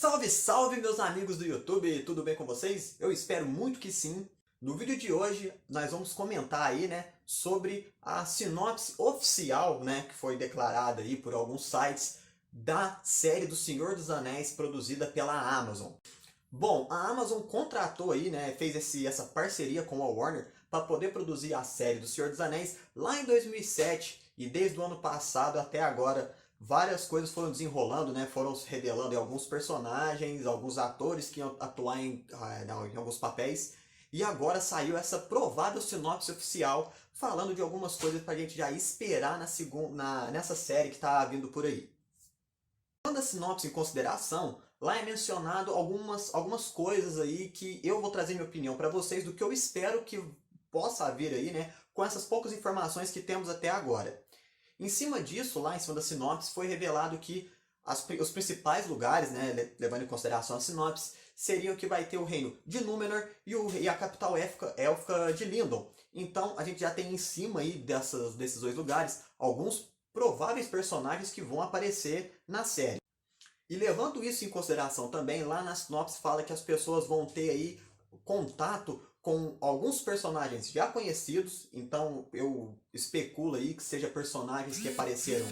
Salve, salve meus amigos do YouTube, tudo bem com vocês? Eu espero muito que sim. No vídeo de hoje nós vamos comentar aí, né, sobre a sinopse oficial, né, que foi declarada aí por alguns sites da série do Senhor dos Anéis produzida pela Amazon. Bom, a Amazon contratou aí, né, fez essa parceria com a Warner para poder produzir a série do Senhor dos Anéis lá em 2007 e desde o ano passado até agora várias coisas foram desenrolando, né, foram se revelando em alguns personagens, alguns atores que iam atuar em alguns papéis e agora saiu essa provável sinopse oficial falando de algumas coisas para a gente já esperar nessa série que está vindo por aí. Levando a sinopse em consideração, lá é mencionado algumas coisas aí que eu vou trazer minha opinião para vocês do que eu espero que possa haver aí, né, com essas poucas informações que temos até agora. Em cima disso, lá em cima da sinopse, foi revelado que os principais lugares, né, levando em consideração a sinopse, seriam que vai ter o reino de Númenor e a capital élfica de Lindon. Então a gente já tem em cima aí desses dois lugares alguns prováveis personagens que vão aparecer na série. E levando isso em consideração também, lá na sinopse fala que as pessoas vão ter aí contato com alguns personagens já conhecidos, então eu especulo aí que seja personagens que apareceram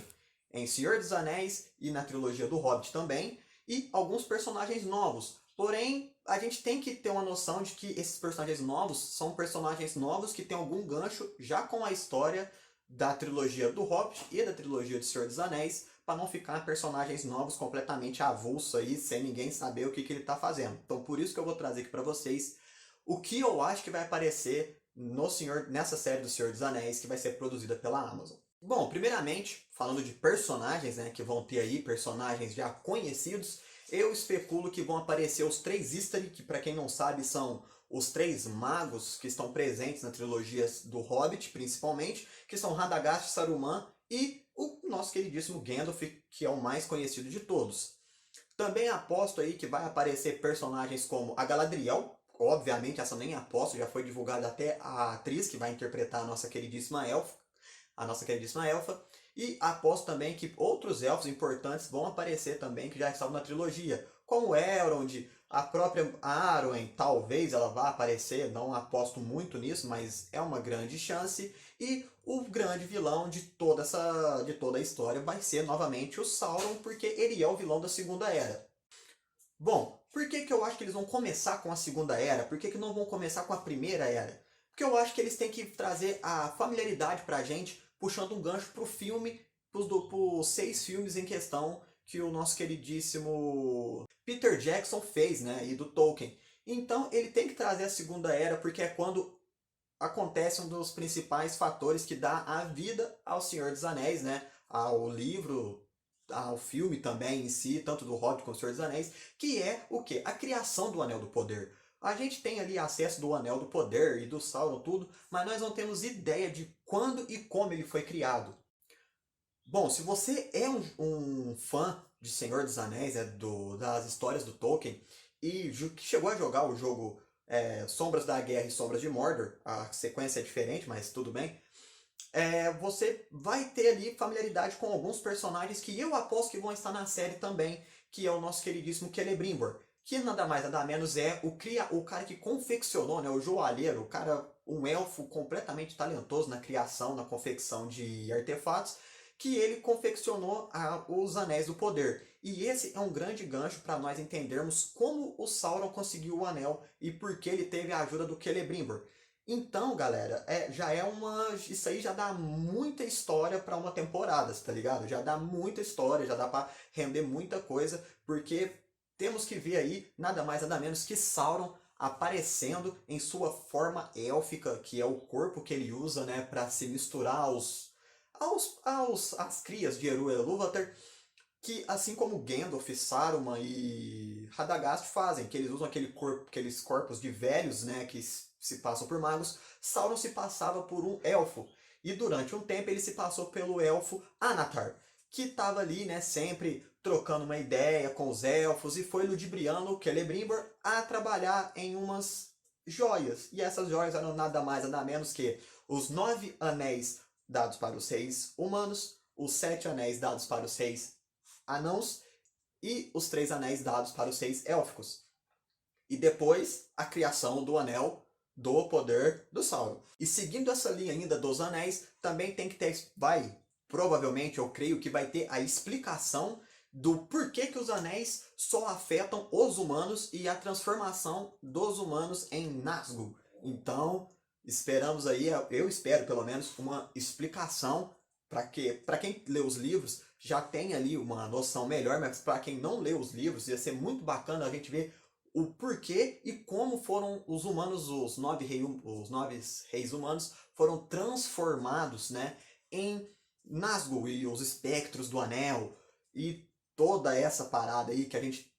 em Senhor dos Anéis e na trilogia do Hobbit também, e alguns personagens novos. Porém, a gente tem que ter uma noção de que esses personagens novos são personagens novos que têm algum gancho já com a história da trilogia do Hobbit e da trilogia de Senhor dos Anéis, para não ficar personagens novos completamente avulsos aí, sem ninguém saber o que ele está fazendo. Então por isso que eu vou trazer aqui para vocês o que eu acho que vai aparecer nessa série do Senhor dos Anéis que vai ser produzida pela Amazon. Bom, primeiramente, falando de personagens, né, que vão ter aí personagens já conhecidos, eu especulo que vão aparecer os três Istari, que para quem não sabe são os três magos que estão presentes na trilogia do Hobbit, principalmente, que são Radagast, Saruman e o nosso queridíssimo Gandalf, que é o mais conhecido de todos. Também aposto aí que vai aparecer personagens como a Galadriel, obviamente essa nem aposto, já foi divulgada até a atriz que vai interpretar a nossa queridíssima elfa, e aposto também que outros elfos importantes vão aparecer também, que já estavam na trilogia, como Elrond, a própria Arwen, talvez ela vá aparecer, não aposto muito nisso, mas é uma grande chance, e o grande vilão de toda a história vai ser novamente o Sauron, porque ele é o vilão da Segunda Era. Bom, por que eu acho que eles vão começar com a Segunda Era? Por que não vão começar com a Primeira Era? Porque eu acho que eles têm que trazer a familiaridade pra gente, puxando um gancho pro filme, pros 6 filmes em questão que o nosso queridíssimo Peter Jackson fez, né, e do Tolkien. Então ele tem que trazer a Segunda Era, porque é quando acontece um dos principais fatores que dá a vida ao Senhor dos Anéis, né, ao livro, ao filme também em si, tanto do Hobbit quanto do Senhor dos Anéis, que é o quê? A criação do Anel do Poder. A gente tem ali acesso do Anel do Poder e do Sauron, tudo, mas nós não temos ideia de quando e como ele foi criado. Bom, se você é um fã de Senhor dos Anéis, das histórias do Tolkien, e que chegou a jogar o jogo Sombras da Guerra e Sombras de Mordor, a sequência é diferente, mas tudo bem, você vai ter ali familiaridade com alguns personagens que eu aposto que vão estar na série também, que é o nosso queridíssimo Celebrimbor, que nada mais nada menos é o cara que confeccionou, né, o joalheiro, um elfo completamente talentoso na criação, na confecção de artefatos, que ele confeccionou os Anéis do Poder. E esse é um grande gancho para nós entendermos como o Sauron conseguiu o anel e por que ele teve a ajuda do Celebrimbor. Então, galera, isso aí já dá muita história para uma temporada, tá ligado? Já dá muita história, já dá para render muita coisa, porque temos que ver aí nada mais nada menos que Sauron aparecendo em sua forma élfica, que é o corpo que ele usa, né, para se misturar às crias de Eru Ilúvatar, que assim como Gandalf, Saruman e Radagast fazem, que eles usam aqueles corpos de velhos, né, que se passam por magos, Sauron se passava por um elfo. E durante um tempo ele se passou pelo elfo Anatar, que estava ali, né, sempre trocando uma ideia com os elfos e foi ludibriando o Celebrimbor a trabalhar em umas joias. E essas joias eram nada mais nada menos que os 9 anéis dados para os 6 humanos, os 7 anéis dados para os 6 anãos e os 3 anéis dados para os 6 élficos. E depois a criação do anel do poder do Sauron. E seguindo essa linha ainda dos anéis, também tem que ter, provavelmente eu creio que vai ter a explicação do porquê que os anéis só afetam os humanos e a transformação dos humanos em Nazgûl. Então, esperamos aí, eu espero pelo menos, uma explicação para que, para quem lê os livros já tem ali uma noção melhor, mas para quem não lê os livros ia ser muito bacana a gente ver o porquê e como foram os humanos, os 9 reis humanos foram transformados, né, em Nazgûl e os espectros do anel e toda essa parada aí que a gente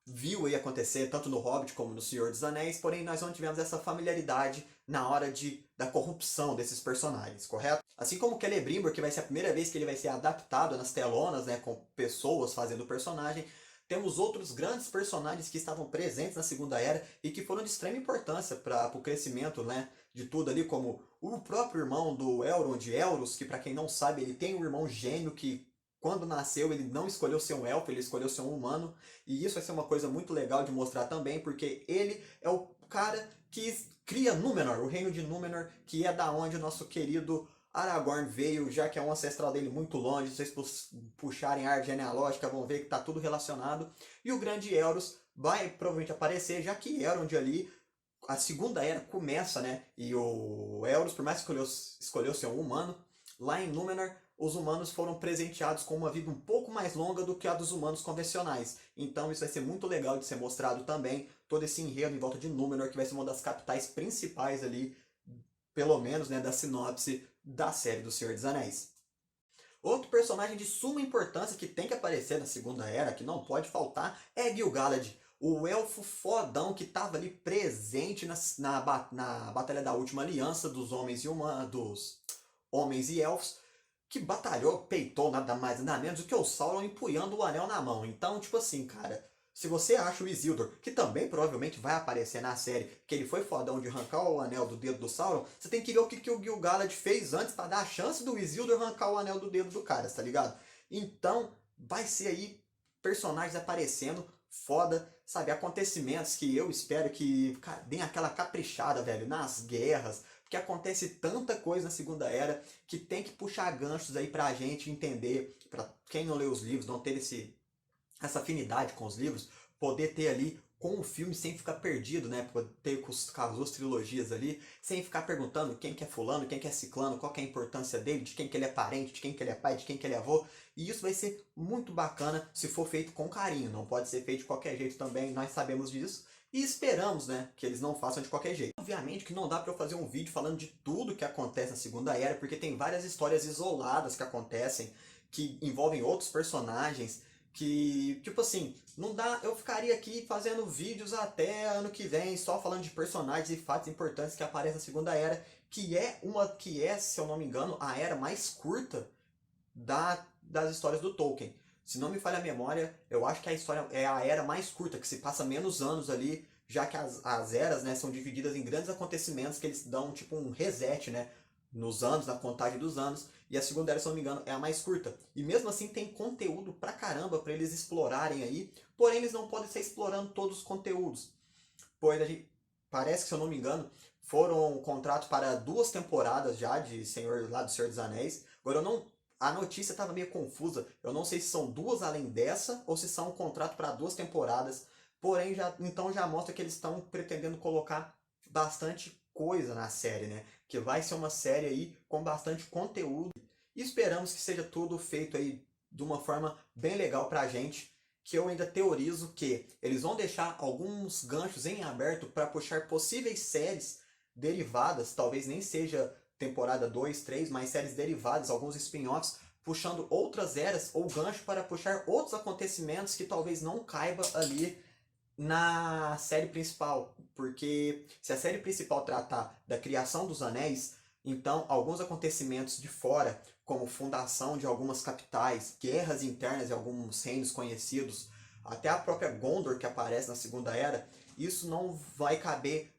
viu aí acontecer tanto no Hobbit como no Senhor dos Anéis, porém nós não tivemos essa familiaridade na hora da corrupção desses personagens, correto? Assim como o Celebrimbor, que vai ser a primeira vez que ele vai ser adaptado nas telonas, né, com pessoas fazendo o personagem, temos outros grandes personagens que estavam presentes na Segunda Era e que foram de extrema importância para o crescimento, né, de tudo ali, como o próprio irmão do Elrond, Elros, que para quem não sabe, ele tem um irmão gêmeo que quando nasceu ele não escolheu ser um elfo, ele escolheu ser um humano. E isso vai ser uma coisa muito legal de mostrar também, porque ele é o cara que cria Númenor, o reino de Númenor, que é da onde o nosso querido Aragorn veio, já que é um ancestral dele muito longe, se vocês puxarem a árvore genealógica vão ver que está tudo relacionado. E o grande Elros vai provavelmente aparecer, já que Elrond ali, a Segunda Era começa, né? E o Elros, por mais que escolheu ser um humano, lá em Númenor os humanos foram presenteados com uma vida um pouco mais longa do que a dos humanos convencionais. Então isso vai ser muito legal de ser mostrado também, todo esse enredo em volta de Númenor, que vai ser uma das capitais principais ali, pelo menos, né, da sinopse da série do Senhor dos Anéis. Outro personagem de suma importância que tem que aparecer na Segunda Era, que não pode faltar, é Gil-galad, o elfo fodão que estava ali presente na Batalha da Última Aliança dos homens e elfos, que batalhou, peitou nada mais nada menos do que o Sauron empunhando o anel na mão. Então, tipo assim, cara, se você acha o Isildur, que também provavelmente vai aparecer na série, que ele foi fodão de arrancar o anel do dedo do Sauron, você tem que ver o que o Gil-galad fez antes para dar a chance do Isildur arrancar o anel do dedo do cara, tá ligado? Então, vai ser aí personagens aparecendo, foda, sabe? Acontecimentos que eu espero que, cara, deem aquela caprichada, velho, nas guerras, porque acontece tanta coisa na Segunda Era que tem que puxar ganchos aí pra gente entender, pra quem não lê os livros, não ter essa afinidade com os livros, poder ter ali com o filme sem ficar perdido, né? Poder ter com as duas trilogias ali, sem ficar perguntando quem que é fulano, quem que é ciclano, qual que é a importância dele, de quem que ele é parente, de quem que ele é pai, de quem que ele é avô. E isso vai ser muito bacana se for feito com carinho, não pode ser feito de qualquer jeito também, nós sabemos disso. E esperamos, né, que eles não façam de qualquer jeito. Obviamente que não dá para eu fazer um vídeo falando de tudo que acontece na Segunda Era, porque tem várias histórias isoladas que acontecem, que envolvem outros personagens, que, tipo assim, não dá, eu ficaria aqui fazendo vídeos até ano que vem, só falando de personagens e fatos importantes que aparecem na Segunda Era, que é, se eu não me engano, a era mais curta das histórias do Tolkien. Se não me falha a memória, eu acho que a história é a era mais curta, que se passa menos anos ali, já que as eras, né, são divididas em grandes acontecimentos que eles dão tipo um reset, né, nos anos, na contagem dos anos, e a Segunda Era, se não me engano, é a mais curta. E mesmo assim tem conteúdo pra caramba pra eles explorarem aí, porém eles não podem sair explorando todos os conteúdos. Pois parece que, se eu não me engano, foram contratos para 2 temporadas já de lá do Senhor dos Anéis. Agora eu não, a notícia estava meio confusa. Eu não sei se são 2 além dessa ou se são um contrato para 2 temporadas. Porém, então já mostra que eles estão pretendendo colocar bastante coisa na série, né? Que vai ser uma série aí com bastante conteúdo. E esperamos que seja tudo feito aí de uma forma bem legal pra gente. Que eu ainda teorizo que eles vão deixar alguns ganchos em aberto para puxar possíveis séries derivadas, talvez nem seja temporada 2, 3, mas séries derivadas, alguns spin-offs, puxando outras eras ou gancho para puxar outros acontecimentos que talvez não caiba ali na série principal. Porque se a série principal tratar da criação dos anéis, então alguns acontecimentos de fora, como fundação de algumas capitais, guerras internas de alguns reinos conhecidos, até a própria Gondor que aparece na Segunda Era, isso não vai caber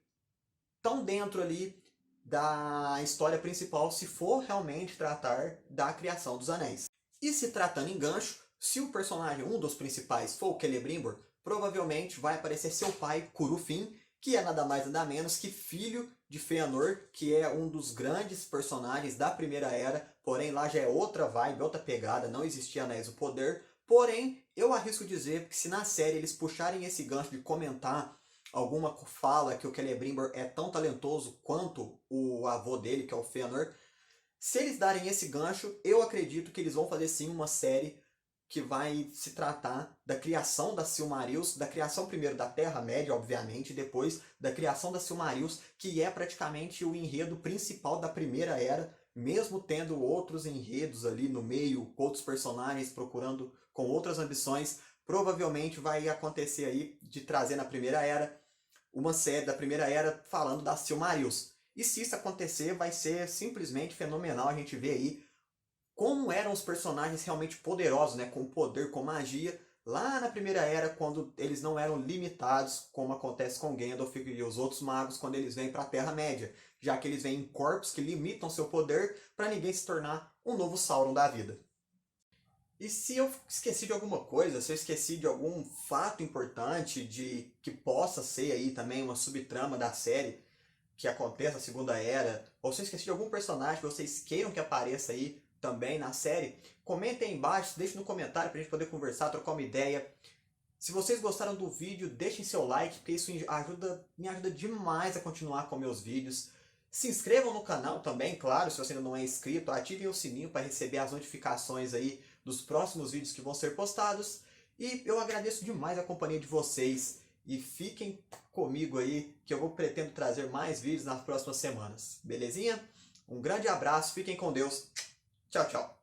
tão dentro ali da história principal se for realmente tratar da criação dos anéis. E se tratando em gancho, Se o personagem, um dos principais, for o Celebrimbor, provavelmente vai aparecer seu pai, Curufin, que é nada mais nada menos que filho de Fëanor, que é um dos grandes personagens da Primeira Era, porém lá já é outra vibe, outra pegada, não existia Anéis do Poder. Porém, eu arrisco dizer que se na série eles puxarem esse gancho de comentar alguma fala que o Celebrimbor é tão talentoso quanto o avô dele, que é o Fëanor, se eles darem esse gancho, eu acredito que eles vão fazer sim uma série que vai se tratar da criação da Silmarils, da criação primeiro da Terra-média, obviamente, e depois da criação da Silmarils, que é praticamente o enredo principal da Primeira Era, mesmo tendo outros enredos ali no meio, outros personagens procurando com outras ambições, provavelmente vai acontecer aí de trazer na Primeira Era uma série da Primeira Era falando da Silmarils. E se isso acontecer, vai ser simplesmente fenomenal a gente ver aí como eram os personagens realmente poderosos, né, com poder, com magia, lá na Primeira Era, quando eles não eram limitados, como acontece com Gandalf e os outros magos quando eles vêm para a Terra-média, já que eles vêm em corpos que limitam seu poder para ninguém se tornar um novo Sauron da vida. E se eu esqueci de alguma coisa, se eu esqueci de algum fato importante de que possa ser aí também uma subtrama da série que aconteça na Segunda Era, ou se eu esqueci de algum personagem que vocês queiram que apareça aí também na série, comentem aí embaixo, deixem no comentário pra gente poder conversar, trocar uma ideia. Se vocês gostaram do vídeo, deixem seu like, porque isso me ajuda demais a continuar com meus vídeos. Se inscrevam no canal também, claro, se você ainda não é inscrito, ativem o sininho para receber as notificações aí dos próximos vídeos que vão ser postados. E eu agradeço demais a companhia de vocês. E fiquem comigo aí, que eu pretendo trazer mais vídeos nas próximas semanas. Belezinha? Um grande abraço, fiquem com Deus. Tchau, tchau.